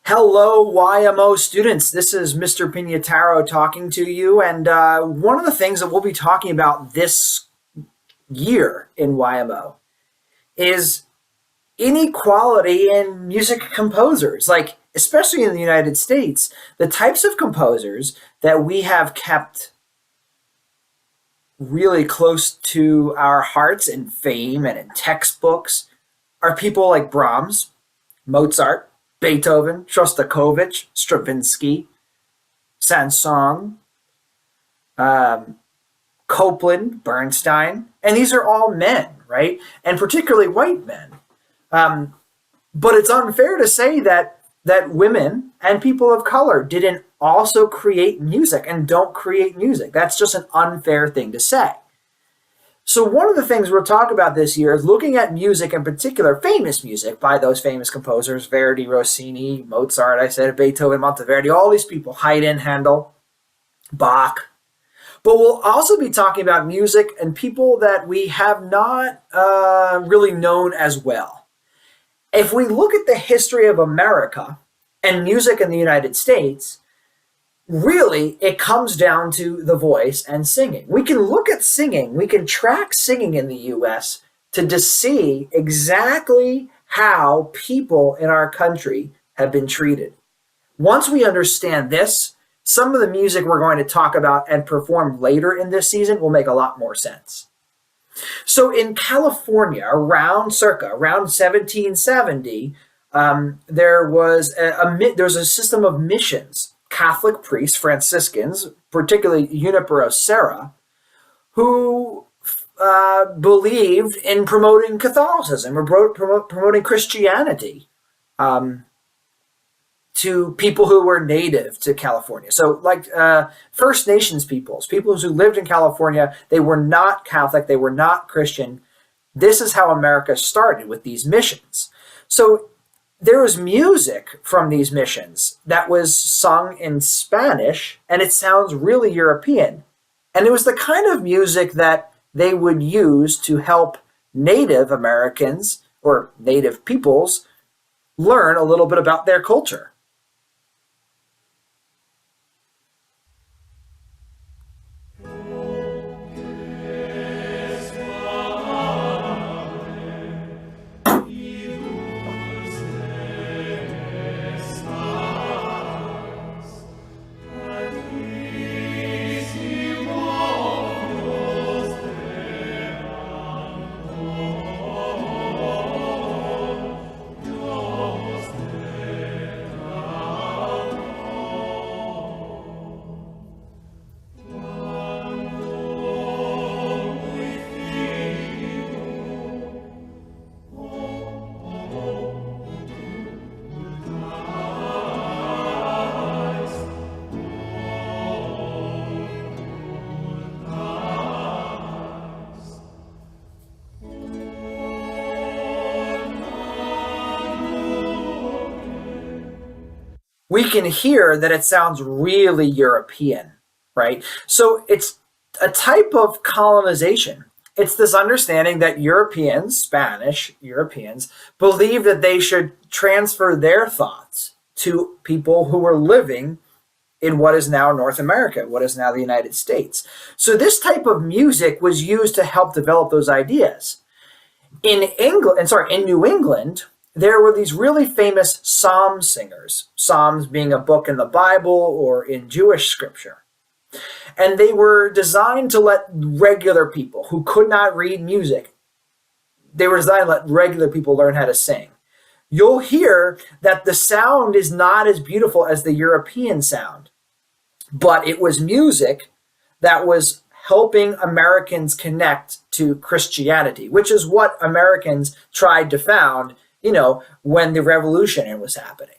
Hello, YMO students. This is Mr. Pignataro talking to you. And one of the things that we'll be talking about this year in YMO is inequality in music composers. Like, especially in the United States, the types of composers that we have kept really close to our hearts in fame and in textbooks are people like Brahms, Mozart, Beethoven, Shostakovich, Stravinsky, Saint-Saëns, Copland, Bernstein, and these are all men, right? And particularly white men. But it's unfair to say that women and people of color didn't also create music and don't create music. That's just an unfair thing to say. So one of the things we'll talk about this year is looking at music, in particular famous music by those famous composers, Verdi, Rossini, Mozart, I said, Beethoven, Monteverdi, all these people, Haydn, Handel, Bach. But we'll also be talking about music and people that we have not really known as well. If we look at the history of America and music in the United States, really, it comes down to the voice and singing. We can look at singing, we can track singing in the US to see exactly how people in our country have been treated. Once we understand this, some of the music we're going to talk about and perform later in this season will make a lot more sense. So in California, around 1770, there was a system of missions. Catholic priests, Franciscans, particularly Junipero Serra, who believed in promoting Catholicism or promoting Christianity to people who were native to California. So like First Nations peoples who lived in California, they were not Catholic, they were not Christian. This is how America started with these missions. So there was music from these missions that was sung in Spanish, and it sounds really European. And it was the kind of music that they would use to help Native Americans or Native peoples learn a little bit about their culture. We can hear that it sounds really European, right? So it's a type of colonization. It's this understanding that Europeans, Spanish Europeans, believe that they should transfer their thoughts to people who were living in what is now North America, what is now the United States. So this type of music was used to help develop those ideas. In New England, there were these really famous psalm singers, Psalms being a book in the Bible or in Jewish scripture. And they were designed to let regular people who could not read music, they were designed to let regular people learn how to sing. You'll hear that the sound is not as beautiful as the European sound, but it was music that was helping Americans connect to Christianity, which is what Americans tried to found when the revolution was happening.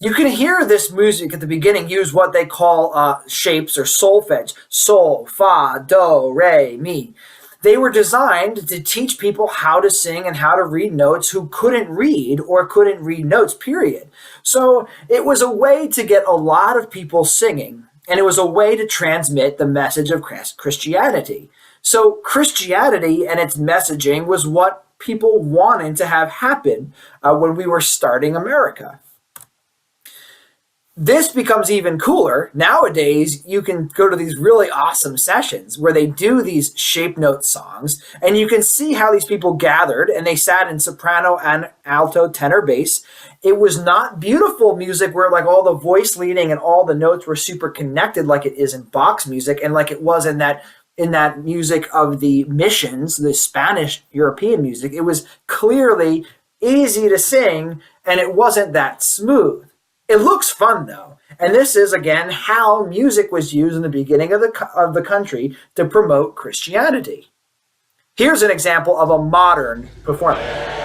You can hear this music at the beginning use what they call shapes or solfege: sol, fa, do, re, mi. They were designed to teach people how to sing and how to read notes who couldn't read or couldn't read notes, period. So it was a way to get a lot of people singing, and it was a way to transmit the message of Christianity. So Christianity and its messaging was what people wanted to have happen when we were starting America. This becomes even cooler. Nowadays, you can go to these really awesome sessions where they do these shape note songs, and you can see how these people gathered and they sat in soprano and alto, tenor, bass. It was not beautiful music where like all the voice leading and all the notes were super connected like it is in Bach's music and like it was in that music of the missions, the Spanish European music. It was clearly easy to sing and it wasn't that smooth. It looks fun though, and this is again how music was used in the beginning of the country to promote Christianity. Here's an example of a modern performance.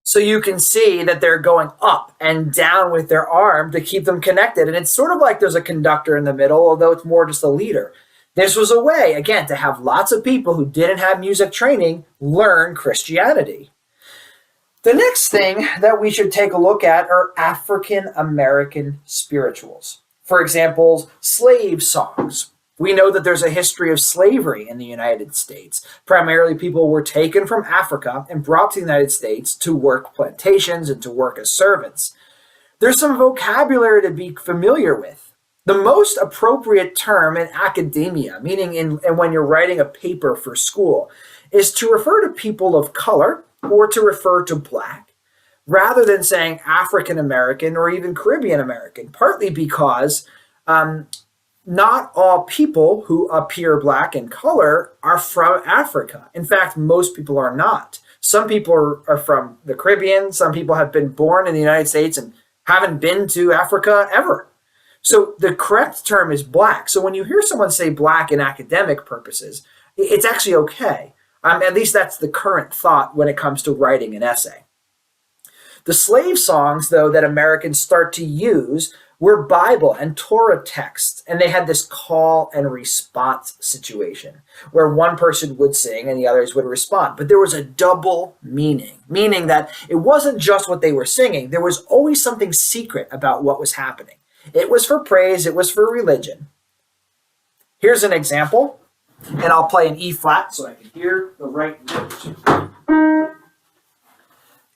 So you can see that they're going up and down with their arm to keep them connected. And it's sort of like there's a conductor in the middle, although it's more just a leader. This was a way, again, to have lots of people who didn't have music training learn Christianity. The next thing that we should take a look at are African American spirituals. For example, slave songs. We know that there's a history of slavery in the United States. Primarily, people were taken from Africa and brought to the United States to work plantations and to work as servants. There's some vocabulary to be familiar with. The most appropriate term in academia, meaning and when you're writing a paper for school, is to refer to people of color or to refer to Black, rather than saying African American or even Caribbean American, partly because not all people who appear Black in color are from Africa. In fact, most people are not. Some people are from the Caribbean. Some people have been born in the United States and haven't been to Africa ever. So the correct term is Black. So when you hear someone say Black in academic purposes, it's actually okay. At least that's the current thought when it comes to writing an essay. The slave songs, though, that Americans start to use were Bible and Torah texts, and they had this call and response situation where one person would sing and the others would respond. But there was a double meaning that it wasn't just what they were singing. There was always something secret about what was happening. It was for praise, it was for religion. Here's an example, and I'll play an E flat so I can hear the right note.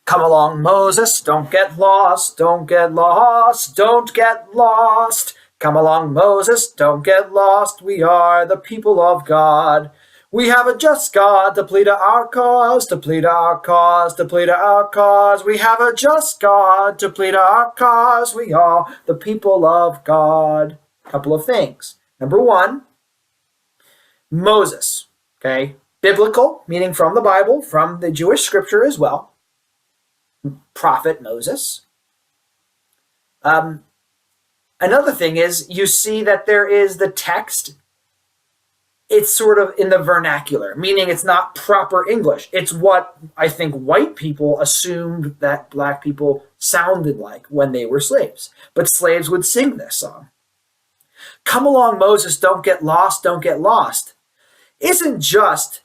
Come along, Moses, don't get lost, don't get lost, don't get lost. Come along, Moses, don't get lost, we are the people of God. We have a just God to plead our cause, to plead our cause, to plead our cause. We have a just God to plead our cause, we are the people of God. Couple of things. Number one, Moses, okay? Biblical, meaning from the Bible, from the Jewish scripture as well. Prophet Moses. Another thing is you see that there is the text. It's sort of in the vernacular, meaning it's not proper English. It's what I think white people assumed that Black people sounded like when they were slaves. But slaves would sing this song. Come along, Moses, don't get lost, don't get lost. Isn't just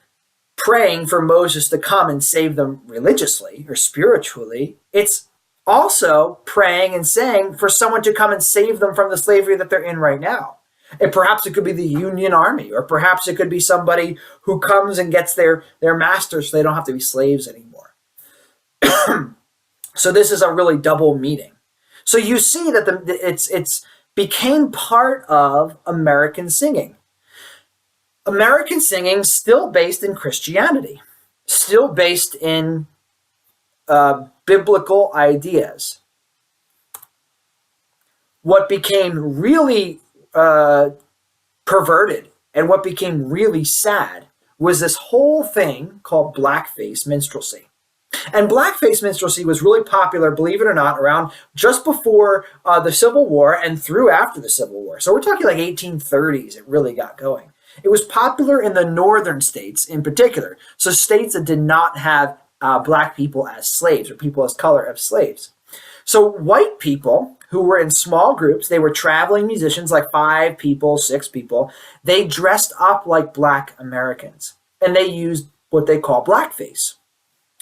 praying for Moses to come and save them religiously or spiritually. It's also praying and saying for someone to come and save them from the slavery that they're in right now. And perhaps it could be the Union Army, or perhaps it could be somebody who comes and gets their masters so they don't have to be slaves anymore. So this is a really double meaning. So you see that it's became part of American singing. American singing still based in Christianity. still based in biblical ideas. What became really perverted and what became really sad was this whole thing called blackface minstrelsy. And blackface minstrelsy was really popular, believe it or not, around just before the Civil War and through after the Civil War. So we're talking like 1830s, it really got going. It was popular in the northern states in particular. So states that did not have black people as slaves or people as color as slaves. So white people who were in small groups, they were traveling musicians, like 5 people, 6 people. They dressed up like black Americans and they used what they call blackface.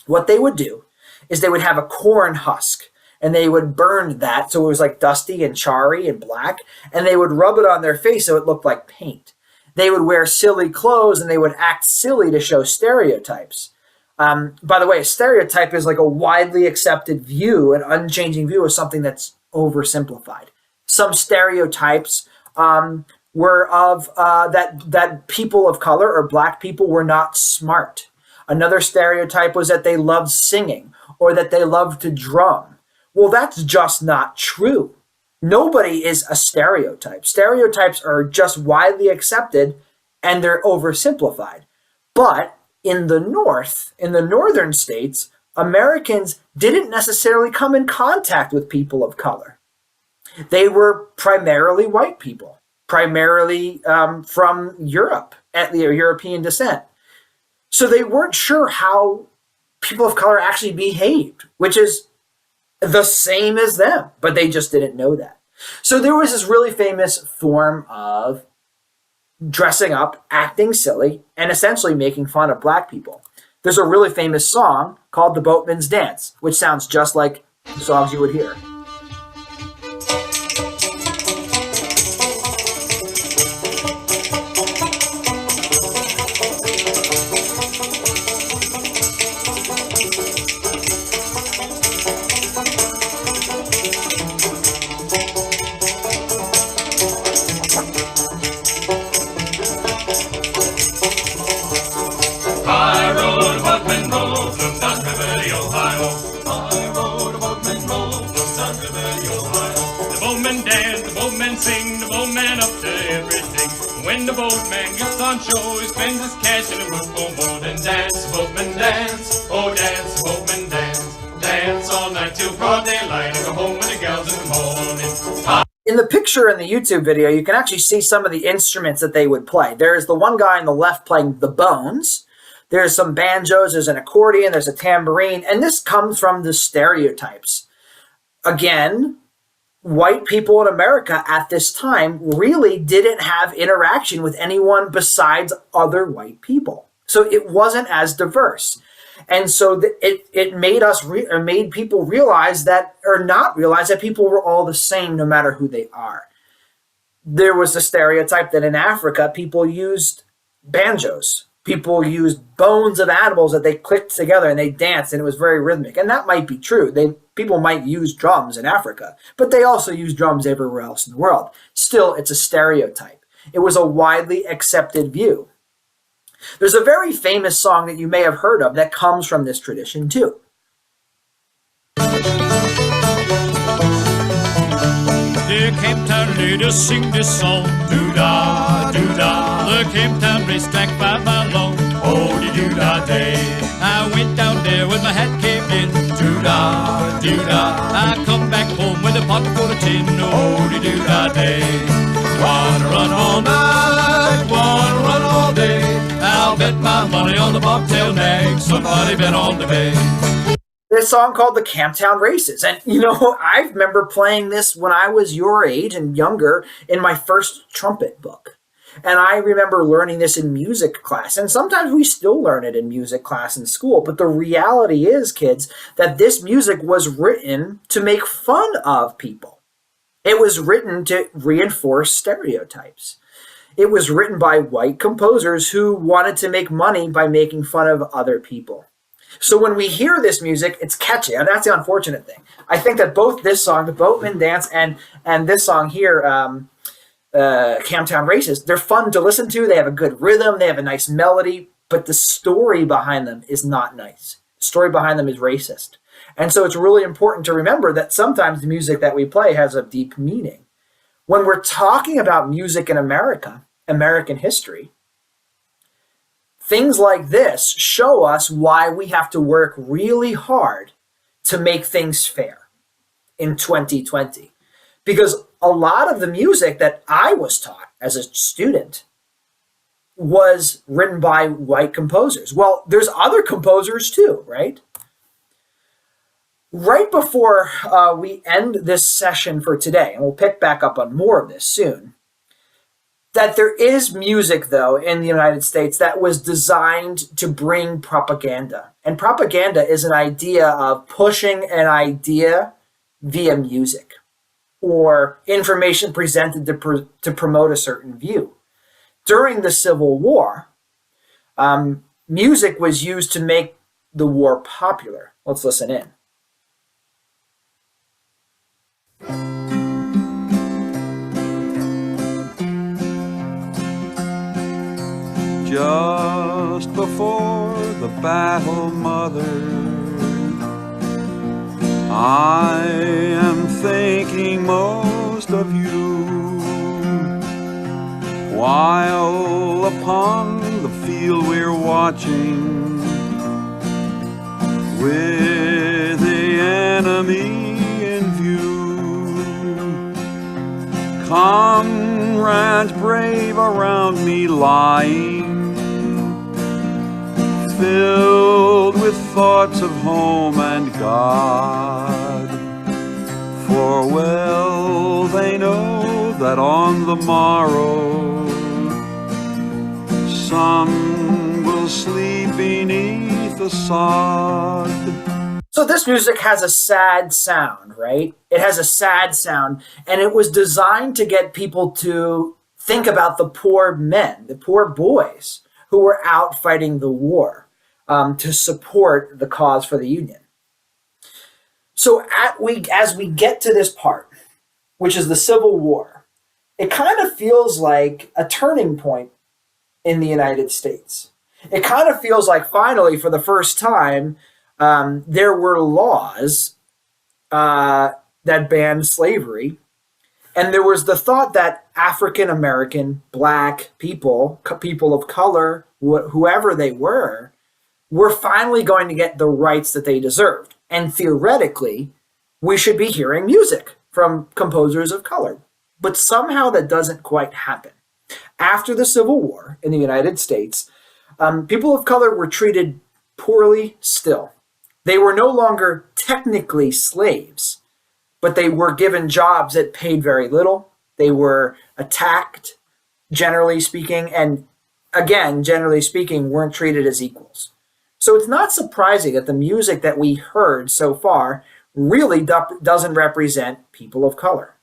What they would do is they would have a corn husk and they would burn that so it was like dusty and charry and black, and they would rub it on their face so it looked like paint. They would wear silly clothes and they would act silly to show stereotypes. By the way, a stereotype is like a widely accepted view, an unchanging view of something that's oversimplified. Some stereotypes were of that people of color or black people were not smart. Another stereotype was that they loved singing or that they loved to drum. Well, that's just not true. Nobody is a stereotype. Stereotypes are just widely accepted and they're oversimplified. But in the North, in the northern states, Americans didn't necessarily come in contact with people of color. They were primarily white people, primarily from Europe, at the European descent. So they weren't sure how people of color actually behaved, which is the same as them, but they just didn't know that. So there was this really famous form of dressing up, acting silly, and essentially making fun of black people. There's a really famous song called The Boatman's Dance, which sounds just like the songs you would hear. On show, he spends his cash in a roof on board and dance, boatman dance, oh dance, boatman dance, dance all night till broad daylight and go home with the gals in the morning. In the picture in the YouTube video, you can actually see some of the instruments that they would play. There's the one guy on the left playing the bones. There's some banjos, there's an accordion, there's a tambourine, and this comes from the stereotypes. Again, white people in America at this time really didn't have interaction with anyone besides other white people. So it wasn't as diverse. And so it made people realize that, or not realize that people were all the same no matter who they are. There was the stereotype that in Africa, people used banjos. People used bones of animals that they clicked together and they danced, and it was very rhythmic. And that might be true. People might use drums in Africa, but they also use drums everywhere else in the world. Still, it's a stereotype. It was a widely accepted view. There's a very famous song that you may have heard of that comes from this tradition too. The Cape Town ladies sing this song, doo-dah, doo-dah. The Cape Town racetrack 5 mile long, oh-dee-doo-dah day. I went down there when my hat came in, doo-dah, doo-dah. I come back home with a pocket full of tin, oh-dee-doo-dah day. Wanna run all night, wanna run all day. I'll bet my money on the bobtail nag, somebody bet on the bay. This song called the Camptown Races. And, I remember playing this when I was your age and younger in my first trumpet book. And I remember learning this in music class. And sometimes we still learn it in music class in school. But the reality is, kids, that this music was written to make fun of people. It was written to reinforce stereotypes. It was written by white composers who wanted to make money by making fun of other people. So when we hear this music, it's catchy, and that's the unfortunate thing. I think that both this song, The Boatman Dance, and this song here, Camptown Races, they're fun to listen to. They have a good rhythm. They have a nice melody. but the story behind them is not nice. The story behind them is racist. And so it's really important to remember that sometimes the music that we play has a deep meaning. When we're talking about music in America, American history, things like this show us why we have to work really hard to make things fair in 2020. Because a lot of the music that I was taught as a student was written by white composers. Well, there's other composers too, right? Right before we end this session for today, and we'll pick back up on more of this soon, that there is music, though, in the United States that was designed to bring propaganda. And propaganda is an idea of pushing an idea via music or information presented to promote a certain view. During the Civil War, music was used to make the war popular. Let's listen in. Just before the battle, mother, I am thinking most of you, while upon the field we're watching, with the enemy in view. Comrades brave around me lying, filled with thoughts of home and God. For well they know that on the morrow some will sleep beneath the sod. So this music has a sad sound, right? It has a sad sound, and it was designed to get people to think about the poor men, the poor boys who were out fighting the war. To support the cause for the Union. So as we get to this part, which is the Civil War, it kind of feels like a turning point in the United States. It kind of feels like finally, for the first time, there were laws that banned slavery. And there was the thought that African American, Black people, people of color, whoever they were finally going to get the rights that they deserved. And theoretically, we should be hearing music from composers of color. But somehow that doesn't quite happen. After the Civil War in the United States, people of color were treated poorly still. They were no longer technically slaves, but they were given jobs that paid very little. They were attacked, generally speaking, and again, generally speaking, weren't treated as equals. So it's not surprising that the music that we heard so far really doesn't represent people of color.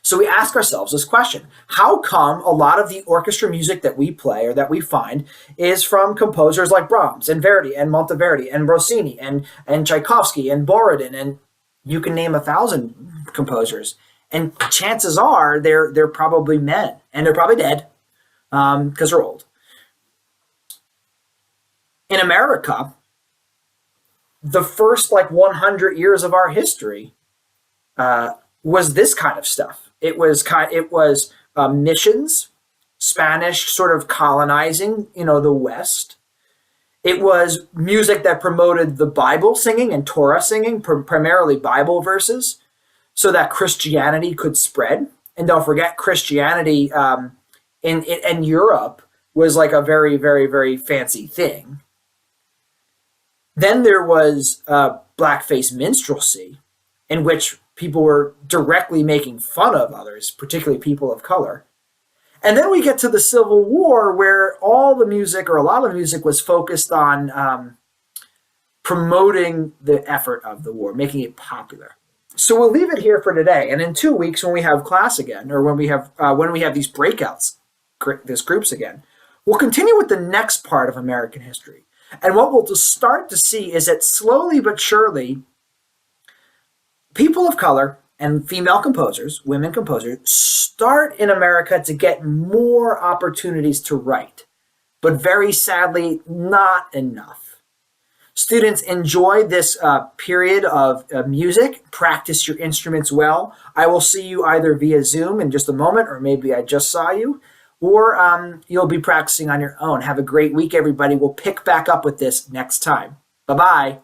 So we ask ourselves this question: how come a lot of the orchestra music that we play or that we find is from composers like Brahms and Verdi and Monteverdi and Rossini and Tchaikovsky and Borodin, and you can name 1,000 composers, and chances are they're probably men, and they're probably dead because they're old. In America, the first 100 years of our history was this kind of stuff. It was missions, Spanish sort of colonizing, the West. It was music that promoted the Bible singing and Torah singing, primarily Bible verses, so that Christianity could spread. And don't forget, Christianity in Europe was like a very, very, very fancy thing. Then there was blackface minstrelsy, in which people were directly making fun of others, particularly people of color. And then we get to the Civil War, where all the music, or a lot of the music, was focused on promoting the effort of the war, making it popular. So we'll leave it here for today. And in 2 weeks, when we have class again, or when we have these breakouts, these groups again, we'll continue with the next part of American history. And what we'll start to see is that slowly but surely, people of color and female composers, women composers, start in America to get more opportunities to write. but very sadly, not enough. Students, enjoy this period of music. Practice your instruments well. I will see you either via Zoom in just a moment, or maybe I just saw you, or you'll be practicing on your own. Have a great week, everybody. We'll pick back up with this next time. Bye-bye.